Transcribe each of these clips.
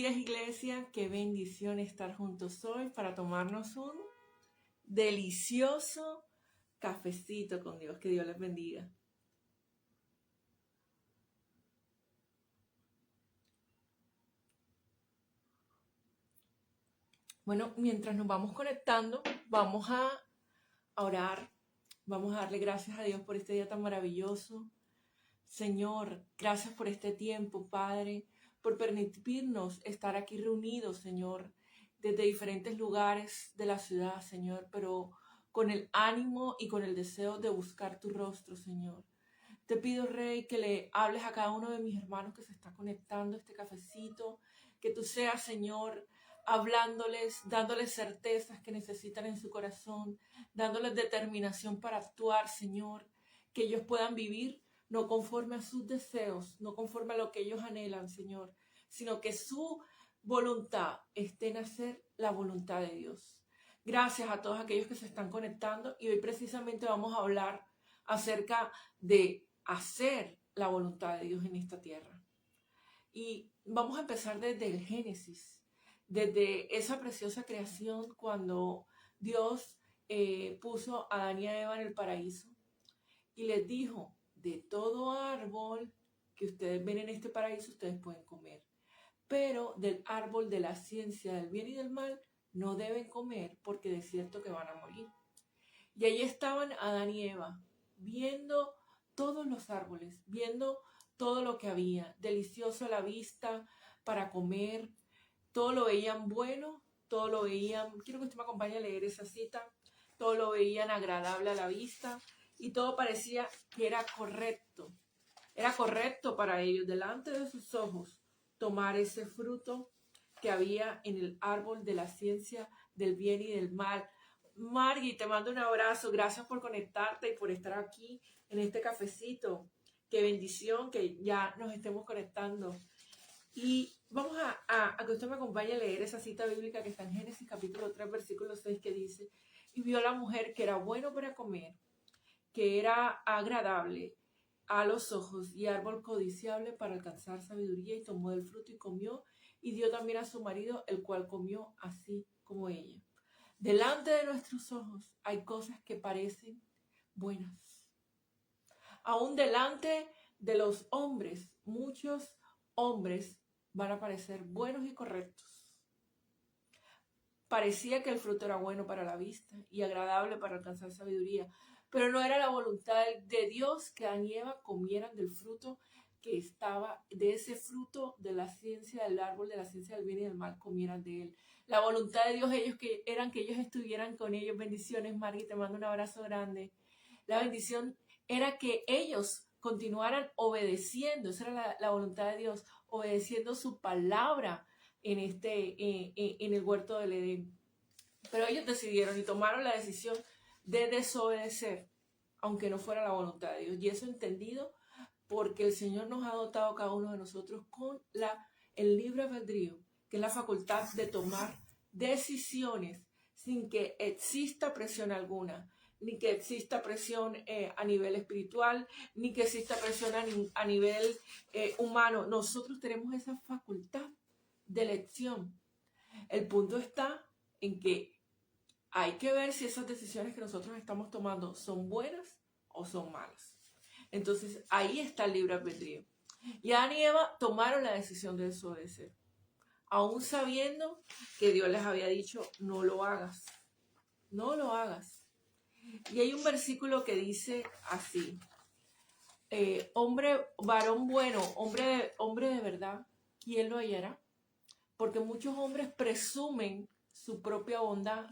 días, iglesia. Qué bendición estar juntos hoy para tomarnos un delicioso cafecito con Dios. Que Dios les bendiga. Bueno, mientras nos vamos conectando, vamos a orar. Vamos a darle gracias a Dios por este día tan maravilloso. Señor, gracias por este tiempo, Padre, por permitirnos estar aquí reunidos, Señor, desde diferentes lugares de la ciudad, Señor, pero con el ánimo y con el deseo de buscar tu rostro, Señor. Te pido, Rey, que le hables a cada uno de mis hermanos que se está conectando a este cafecito, que tú seas, Señor, hablándoles, dándoles certezas que necesitan en su corazón, dándoles determinación para actuar, Señor, que ellos puedan vivir no conforme a sus deseos, no conforme a lo que ellos anhelan, Señor, sino que su voluntad esté en hacer la voluntad de Dios. Gracias a todos aquellos que se están conectando y hoy precisamente vamos a hablar acerca de hacer la voluntad de Dios en esta tierra. Y vamos a empezar desde el Génesis, desde esa preciosa creación cuando Dios puso a Adán y a Eva en el paraíso y les dijo, de todo árbol que ustedes ven en este paraíso ustedes pueden comer, pero del árbol de la ciencia del bien y del mal no deben comer porque de cierto que van a morir. Y ahí estaban Adán y Eva viendo todos los árboles, viendo todo lo que había, delicioso a la vista para comer, todo lo veían bueno, todo lo veían, quiero que usted me acompañe a leer esa cita, todo lo veían agradable a la vista y todo parecía que era correcto para ellos, delante de sus ojos, tomar ese fruto que había en el árbol de la ciencia del bien y del mal. Margui, te mando un abrazo, gracias por conectarte y por estar aquí en este cafecito. Qué bendición que ya nos estemos conectando. Y vamos a que usted me acompañe a leer esa cita bíblica que está en Génesis capítulo 3, versículo 6, que dice, y vio a la mujer que era bueno para comer, que era agradable a los ojos y árbol codiciable para alcanzar sabiduría, y tomó del fruto y comió, y dio también a su marido, el cual comió así como ella. Delante de nuestros ojos hay cosas que parecen buenas. Aún delante de los hombres, muchos hombres van a parecer buenos y correctos. Parecía que el fruto era bueno para la vista y agradable para alcanzar sabiduría, pero no era la voluntad de Dios que Adán y Eva comieran del fruto que estaba, de ese fruto de la ciencia del árbol, de la ciencia del bien y del mal, comieran de él. La voluntad de Dios era que ellos estuvieran con ellos. Bendiciones, Margui, te mando un abrazo grande. La bendición era que ellos continuaran obedeciendo, esa era la voluntad de Dios, obedeciendo su palabra en el huerto del Edén. Pero ellos decidieron y tomaron la decisión de desobedecer, aunque no fuera la voluntad de Dios. Y eso entendido porque el Señor nos ha dotado a cada uno de nosotros con el libre albedrío, que es la facultad de tomar decisiones sin que exista presión alguna, ni que exista presión a nivel espiritual, ni que exista presión a nivel humano. Nosotros tenemos esa facultad de elección. El punto está en que hay que ver si esas decisiones que nosotros estamos tomando son buenas o son malas. Entonces, ahí está el libre albedrío. Y Adán y Eva tomaron la decisión de desobedecer, aún sabiendo que Dios les había dicho, no lo hagas, no lo hagas. Y hay un versículo que dice así, varón bueno, hombre de verdad, ¿quién lo hallará? Porque muchos hombres presumen su propia bondad,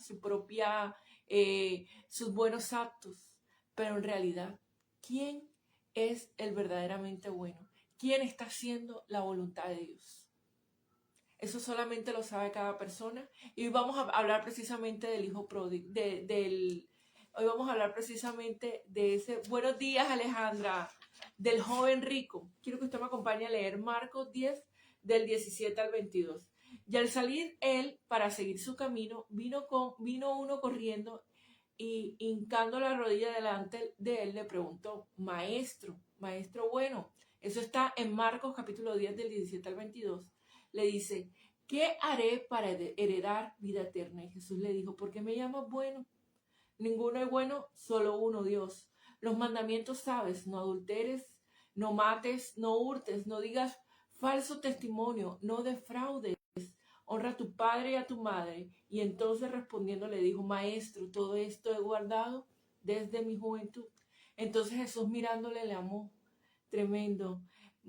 sus buenos actos, pero en realidad, ¿quién es el verdaderamente bueno? ¿Quién está haciendo la voluntad de Dios? Eso solamente lo sabe cada persona. Y hoy vamos a hablar precisamente del hijo pródigo, hoy vamos a hablar precisamente de ese, buenos días Alejandra, del joven rico. Quiero que usted me acompañe a leer Marcos 10, del 17 al 22. Y al salir él para seguir su camino, vino uno corriendo y hincando la rodilla delante de él le preguntó, maestro bueno, eso está en Marcos capítulo 10 del 17 al 22, le dice, ¿qué haré para heredar vida eterna? Y Jesús le dijo, ¿por qué me llamas bueno? Ninguno es bueno, solo uno, Dios. Los mandamientos sabes, no adulteres, no mates, no hurtes, no digas falso testimonio, no defraudes, honra a tu padre y a tu madre. Y entonces respondiendo le dijo, Maestro, todo esto he guardado desde mi juventud. Entonces Jesús mirándole le amó, tremendo.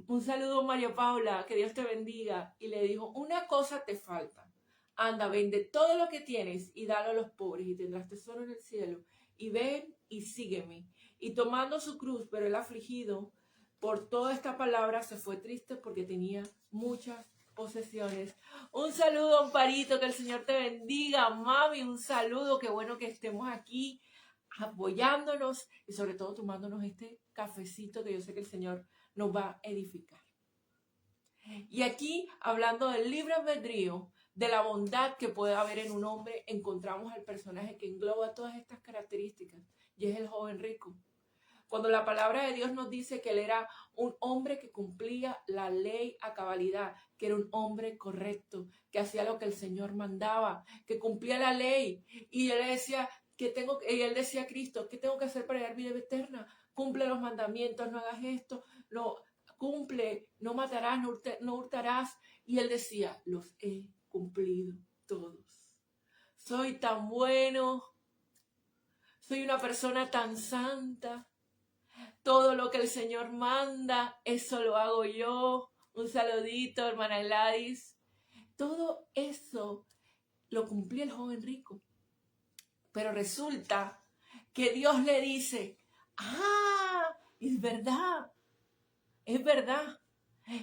Un saludo María Paula, que Dios te bendiga. Y le dijo, una cosa te falta. Anda, vende todo lo que tienes y dalo a los pobres y tendrás tesoro en el cielo. Y ven y sígueme. Y tomando su cruz, pero el afligido por toda esta palabra se fue triste porque tenía muchas posesiones. Un saludo, Amparito, que el Señor te bendiga. Mami, un saludo, qué bueno que estemos aquí apoyándonos y sobre todo tomándonos este cafecito que yo sé que el Señor nos va a edificar. Y aquí, hablando del libre albedrío, de la bondad que puede haber en un hombre, encontramos al personaje que engloba todas estas características, y es el joven rico. Cuando la palabra de Dios nos dice que él era un hombre que cumplía la ley a cabalidad, que era un hombre correcto, que hacía lo que el Señor mandaba, que cumplía la ley, y él decía, y él decía a Cristo, ¿qué tengo que hacer para dar vida eterna? Cumple los mandamientos, no hagas esto, no cumple, no matarás, no hurtarás. Y él decía, los he cumplido todos. Soy tan bueno, soy una persona tan santa. Todo lo que el Señor manda, eso lo hago yo. Un saludito, hermana Gladys. Todo eso lo cumplía el joven rico. Pero resulta que Dios le dice, es verdad, es verdad.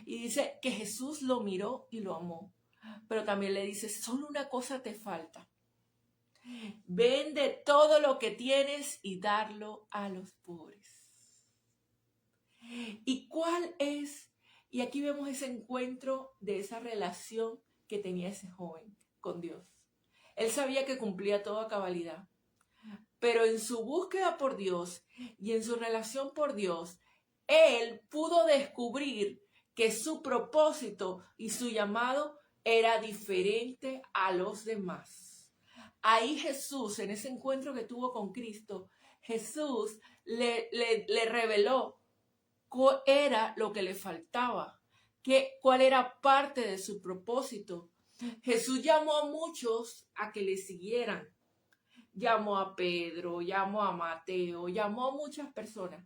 Y dice que Jesús lo miró y lo amó. Pero también le dice, solo una cosa te falta. Vende todo lo que tienes y darlo a los pobres. ¿Y cuál es? Y aquí vemos ese encuentro de esa relación que tenía ese joven con Dios. Él sabía que cumplía todo a cabalidad, pero en su búsqueda por Dios y en su relación por Dios, él pudo descubrir que su propósito y su llamado era diferente a los demás. Ahí Jesús, en ese encuentro que tuvo con Cristo, Jesús le reveló cuál era lo que le faltaba, cuál era parte de su propósito. Jesús llamó a muchos a que le siguieran. Llamó a Pedro, llamó a Mateo, llamó a muchas personas,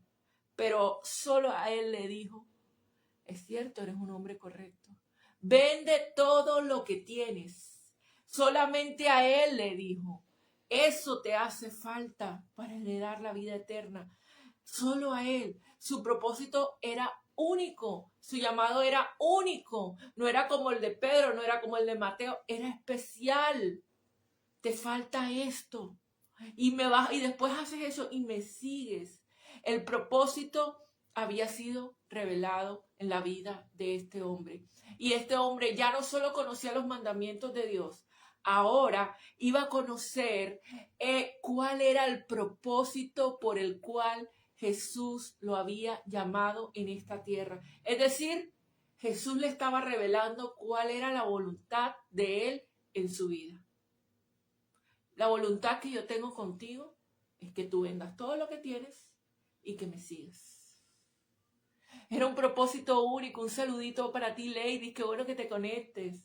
pero solo a él le dijo, es cierto, eres un hombre correcto. Vende todo lo que tienes. Solamente a él le dijo, eso te hace falta para heredar la vida eterna. Solo a él. Su propósito era único, su llamado era único. No era como el de Pedro, no era como el de Mateo, era especial. Te falta esto. Y después haces eso y me sigues. El propósito había sido revelado en la vida de este hombre. Y este hombre ya no solo conocía los mandamientos de Dios, ahora iba a conocer cuál era el propósito por el cual Jesús lo había llamado en esta tierra. Es decir, Jesús le estaba revelando cuál era la voluntad de él en su vida. La voluntad que yo tengo contigo es que tú vendas todo lo que tienes y que me sigas. Era un propósito único, un saludito para ti, lady, qué bueno que te conectes.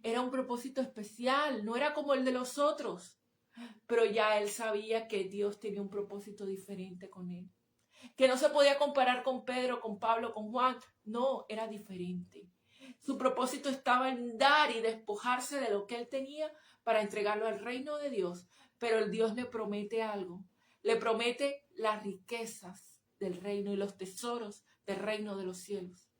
Era un propósito especial, no era como el de los otros, pero ya él sabía que Dios tenía un propósito diferente con él. Que no se podía comparar con Pedro, con Pablo, con Juan, no, era diferente. Su propósito estaba en dar y despojarse de lo que él tenía para entregarlo al reino de Dios. Pero el Dios le promete algo. Le promete las riquezas del reino y los tesoros del reino de los cielos.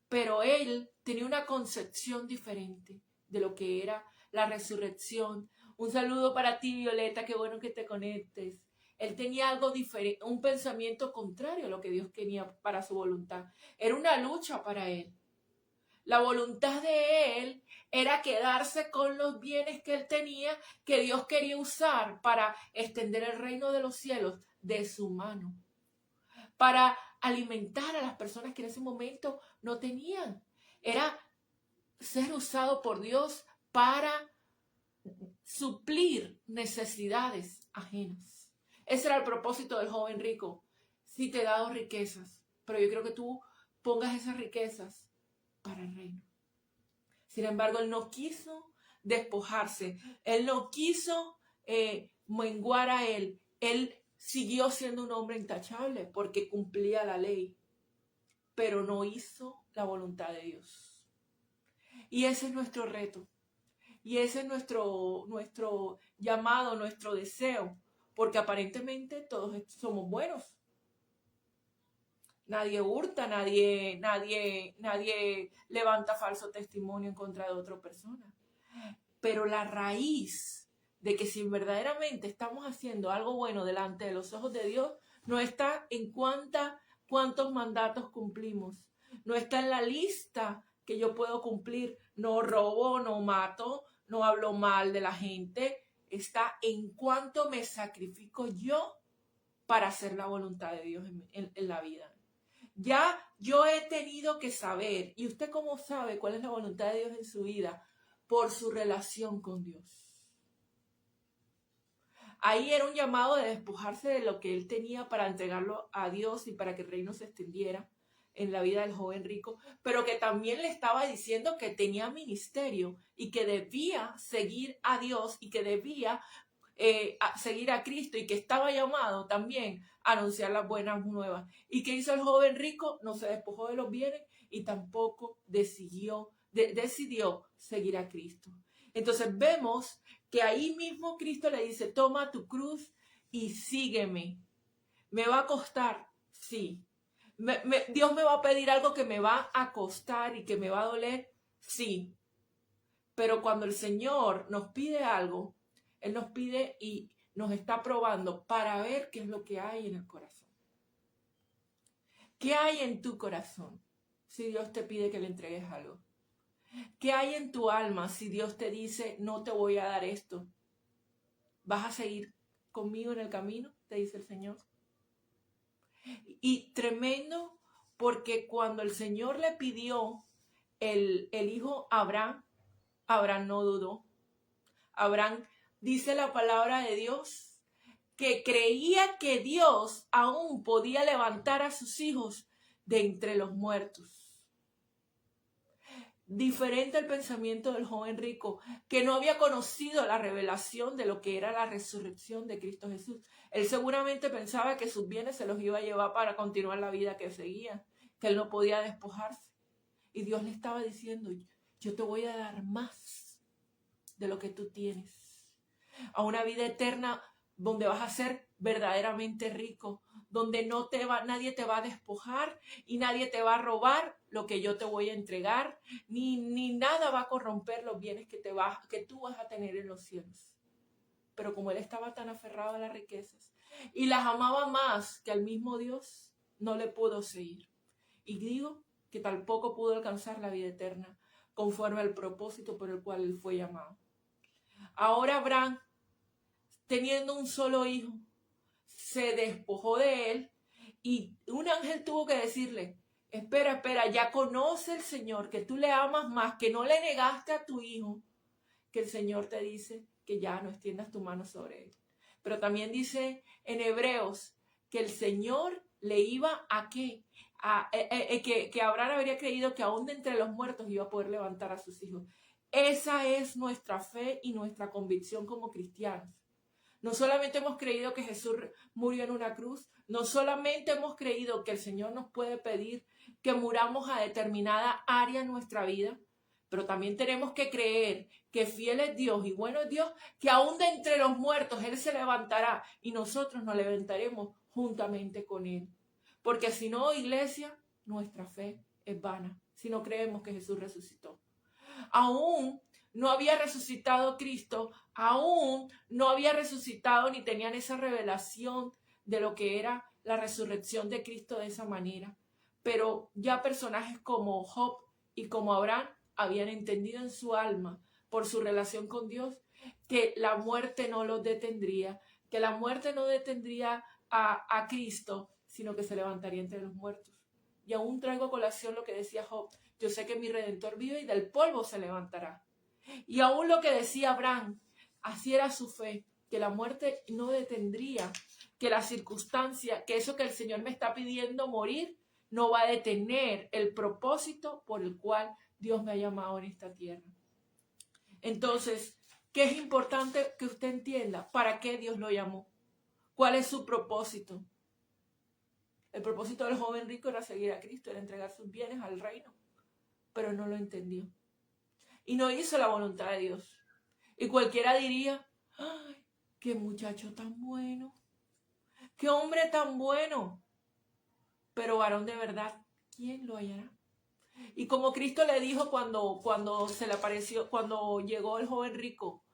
Pero él tenía una concepción diferente de lo que era la resurrección. Un saludo para ti, Violeta, qué bueno que te conectes. Él tenía algo diferente, un pensamiento contrario a lo que Dios quería para su voluntad. Era una lucha para él. La voluntad de él era quedarse con los bienes que él tenía, que Dios quería usar para extender el reino de los cielos de su mano, para alimentar a las personas que en ese momento no tenían. Era ser usado por Dios para suplir necesidades ajenas. Ese era el propósito del joven rico. Sí te he dado riquezas, pero yo quiero que tú pongas esas riquezas para el reino. Sin embargo, él no quiso despojarse, él no quiso menguar a él. Él siguió siendo un hombre intachable porque cumplía la ley, pero no hizo la voluntad de Dios. Y ese es nuestro reto. Y ese es nuestro llamado, nuestro deseo, porque aparentemente todos somos buenos. Nadie hurta, nadie levanta falso testimonio en contra de otra persona. Pero la raíz de que si verdaderamente estamos haciendo algo bueno delante de los ojos de Dios, no está en cuántos mandatos cumplimos. No está en la lista que yo puedo cumplir. No robo, no mato, no hablo mal de la gente. Está en cuánto me sacrifico yo para hacer la voluntad de Dios en la vida. Ya yo he tenido que saber, y usted cómo sabe cuál es la voluntad de Dios en su vida, por su relación con Dios. Ahí era un llamado de despojarse de lo que él tenía para entregarlo a Dios y para que el reino se extendiera en la vida del joven rico, pero que también le estaba diciendo que tenía ministerio y que debía seguir a Dios y que debía seguir a Cristo y que estaba llamado también a anunciar las buenas nuevas. ¿Y qué hizo el joven rico? No se despojó de los bienes y tampoco decidió seguir a Cristo. Entonces vemos que ahí mismo Cristo le dice, toma tu cruz y sígueme. ¿Me va a costar? Sí. ¿Dios me va a pedir algo que me va a costar y que me va a doler? Sí. Pero cuando el Señor nos pide algo, Él nos pide y nos está probando para ver qué es lo que hay en el corazón. ¿Qué hay en tu corazón si Dios te pide que le entregues algo? ¿Qué hay en tu alma si Dios te dice, no te voy a dar esto? ¿Vas a seguir conmigo en el camino? Te dice el Señor. Y tremendo, porque cuando el Señor le pidió el hijo a Abraham, Abraham no dudó. Abraham, dice la palabra de Dios, que creía que Dios aún podía levantar a sus hijos de entre los muertos. Diferente al pensamiento del joven rico, que no había conocido la revelación de lo que era la resurrección de Cristo Jesús. Él seguramente pensaba que sus bienes se los iba a llevar para continuar la vida que seguía, que él no podía despojarse. Y Dios le estaba diciendo, yo te voy a dar más de lo que tú tienes, a una vida eterna donde vas a ser verdaderamente rico, donde nadie te va a despojar y nadie te va a robar lo que yo te voy a entregar, ni nada va a corromper los bienes que tú vas a tener en los cielos. Pero como él estaba tan aferrado a las riquezas y las amaba más que al mismo Dios, no le pudo seguir. Y digo que tampoco pudo alcanzar la vida eterna conforme al propósito por el cual él fue llamado. Ahora Abraham, teniendo un solo hijo, se despojó de él y un ángel tuvo que decirle, espera, ya conoce el Señor que tú le amas más, que no le negaste a tu hijo, que el Señor te dice que ya no extiendas tu mano sobre él. Pero también dice en Hebreos que el Señor le iba a ¿qué? Que Abraham habría creído que aún de entre los muertos iba a poder levantar a sus hijos. Esa es nuestra fe y nuestra convicción como cristianos. No solamente hemos creído que Jesús murió en una cruz, no solamente hemos creído que el Señor nos puede pedir que muramos a determinada área en nuestra vida, pero también tenemos que creer que fiel es Dios y bueno es Dios, que aún de entre los muertos Él se levantará y nosotros nos levantaremos juntamente con Él. Porque si no, iglesia, nuestra fe es vana, si no creemos que Jesús resucitó. Aún no había resucitado Cristo, aún no había resucitado ni tenían esa revelación de lo que era la resurrección de Cristo de esa manera. Pero ya personajes como Job y como Abraham habían entendido en su alma, por su relación con Dios, que la muerte no los detendría, que la muerte no detendría a Cristo, sino que se levantaría entre los muertos. Y aún traigo a colación lo que decía Job. Yo sé que mi Redentor vive y del polvo se levantará. Y aún lo que decía Abraham, así era su fe, que la muerte no detendría, que la circunstancia, que eso que el Señor me está pidiendo morir, no va a detener el propósito por el cual Dios me ha llamado en esta tierra. Entonces, ¿qué es importante que usted entienda? ¿Para qué Dios lo llamó? ¿Cuál es su propósito? El propósito del joven rico era seguir a Cristo, era entregar sus bienes al reino, pero no lo entendió. Y no hizo la voluntad de Dios. Y cualquiera diría, ¡ay, qué muchacho tan bueno! ¡Qué hombre tan bueno! Pero varón de verdad, ¿quién lo hallará? Y como Cristo le dijo cuando se le apareció, cuando llegó el joven rico,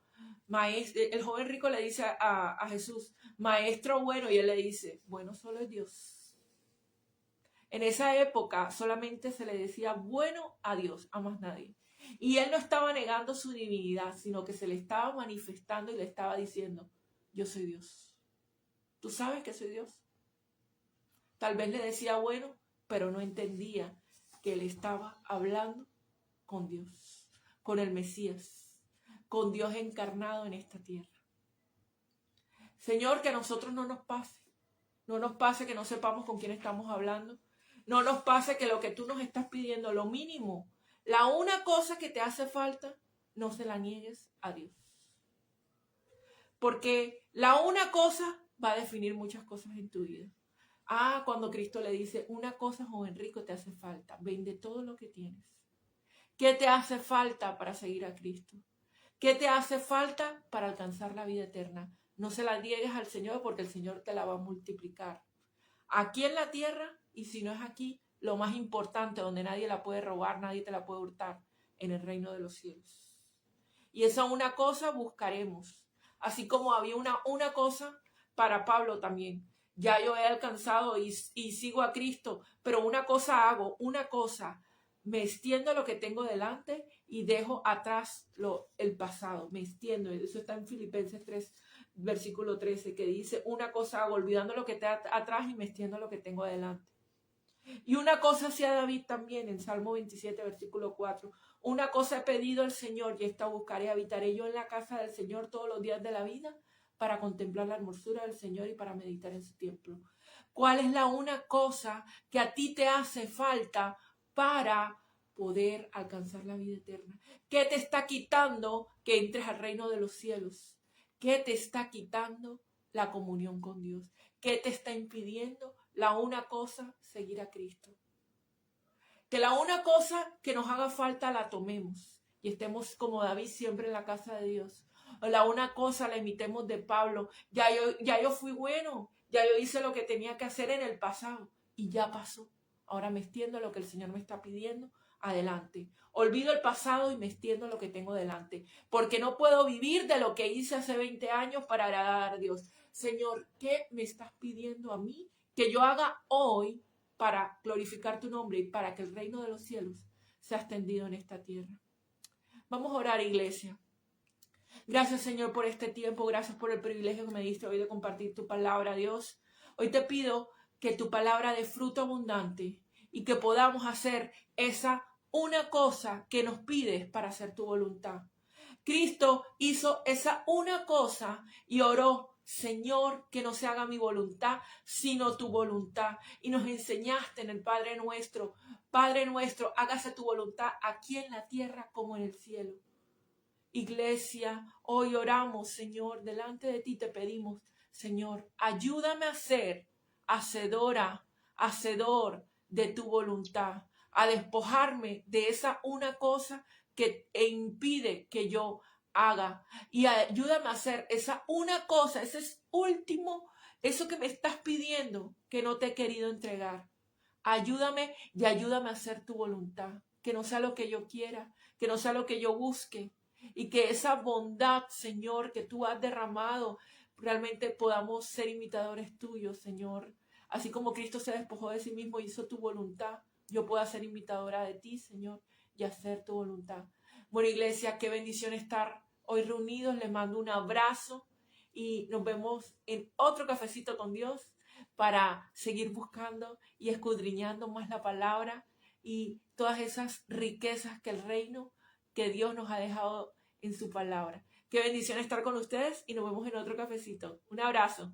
el joven rico le dice a Jesús, maestro bueno, y él le dice, bueno solo es Dios. En esa época solamente se le decía bueno a Dios, a más nadie. Y él no estaba negando su divinidad, sino que se le estaba manifestando y le estaba diciendo, yo soy Dios. ¿Tú sabes que soy Dios? Tal vez le decía bueno, pero no entendía que él estaba hablando con Dios, con el Mesías, con Dios encarnado en esta tierra. Señor, que a nosotros no nos pase que no sepamos con quién estamos hablando, no nos pase que lo que tú nos estás pidiendo, lo mínimo, la una cosa que te hace falta, no se la niegues a Dios. Porque la una cosa va a definir muchas cosas en tu vida. Cuando Cristo le dice, una cosa, joven rico, te hace falta, vende todo lo que tienes. ¿Qué te hace falta para seguir a Cristo? ¿Qué te hace falta para alcanzar la vida eterna? No se la niegues al Señor porque el Señor te la va a multiplicar. Aquí en la tierra, y si no es aquí, lo más importante, donde nadie la puede robar, nadie te la puede hurtar, en el reino de los cielos. Y esa una cosa buscaremos. Así como había una cosa para Pablo también. Ya yo he alcanzado y sigo a Cristo, pero una cosa hago, una cosa, me extiendo lo que tengo delante y dejo atrás el pasado, me extiendo. Eso está en Filipenses 3, versículo 13, que dice, una cosa hago, olvidando lo que está atrás y me extiendo lo que tengo adelante. Y una cosa hacía David también en Salmo 27, versículo 4. Una cosa he pedido al Señor y esta buscaré, habitaré yo en la casa del Señor todos los días de la vida para contemplar la hermosura del Señor y para meditar en su templo. ¿Cuál es la una cosa que a ti te hace falta para poder alcanzar la vida eterna? ¿Qué te está quitando que entres al reino de los cielos? ¿Qué te está quitando la comunión con Dios? ¿Qué te está impidiendo? La una cosa, seguir a Cristo. Que la una cosa que nos haga falta la tomemos y estemos como David siempre en la casa de Dios. O la una cosa la imitemos de Pablo. Ya yo fui bueno, ya yo hice lo que tenía que hacer en el pasado y ya pasó. Ahora me extiendo a lo que el Señor me está pidiendo. Adelante. Olvido el pasado y me extiendo a lo que tengo delante. Porque no puedo vivir de lo que hice hace 20 años para agradar a Dios. Señor, ¿qué me estás pidiendo a mí que yo haga hoy para glorificar tu nombre y para que el reino de los cielos sea extendido en esta tierra? Vamos a orar, iglesia. Gracias, Señor, por este tiempo. Gracias por el privilegio que me diste hoy de compartir tu palabra, Dios. Hoy te pido que tu palabra dé fruto abundante y que podamos hacer esa una cosa que nos pides para hacer tu voluntad. Cristo hizo esa una cosa y oró, Señor, que no se haga mi voluntad, sino tu voluntad. Y nos enseñaste en el Padre nuestro, hágase tu voluntad aquí en la tierra como en el cielo. Iglesia, hoy oramos, Señor, delante de ti te pedimos, Señor, ayúdame a ser hacedor de tu voluntad, a despojarme de esa una cosa que impide que yo haga, y ayúdame a hacer esa una cosa, ese es último, eso que me estás pidiendo que no te he querido entregar. Ayúdame y ayúdame a hacer tu voluntad, que no sea lo que yo quiera, que no sea lo que yo busque, y que esa bondad, Señor, que tú has derramado, realmente podamos ser imitadores tuyos, Señor. Así como Cristo se despojó de sí mismo y hizo tu voluntad, yo pueda ser imitadora de ti, Señor, y hacer tu voluntad. Bueno, iglesia, qué bendición estar hoy reunidos. Les mando un abrazo y nos vemos en otro cafecito con Dios. para seguir buscando y escudriñando más la palabra y todas esas riquezas que el reino, que Dios nos ha dejado en su palabra. Qué bendición estar con ustedes y nos vemos en otro cafecito. Un abrazo.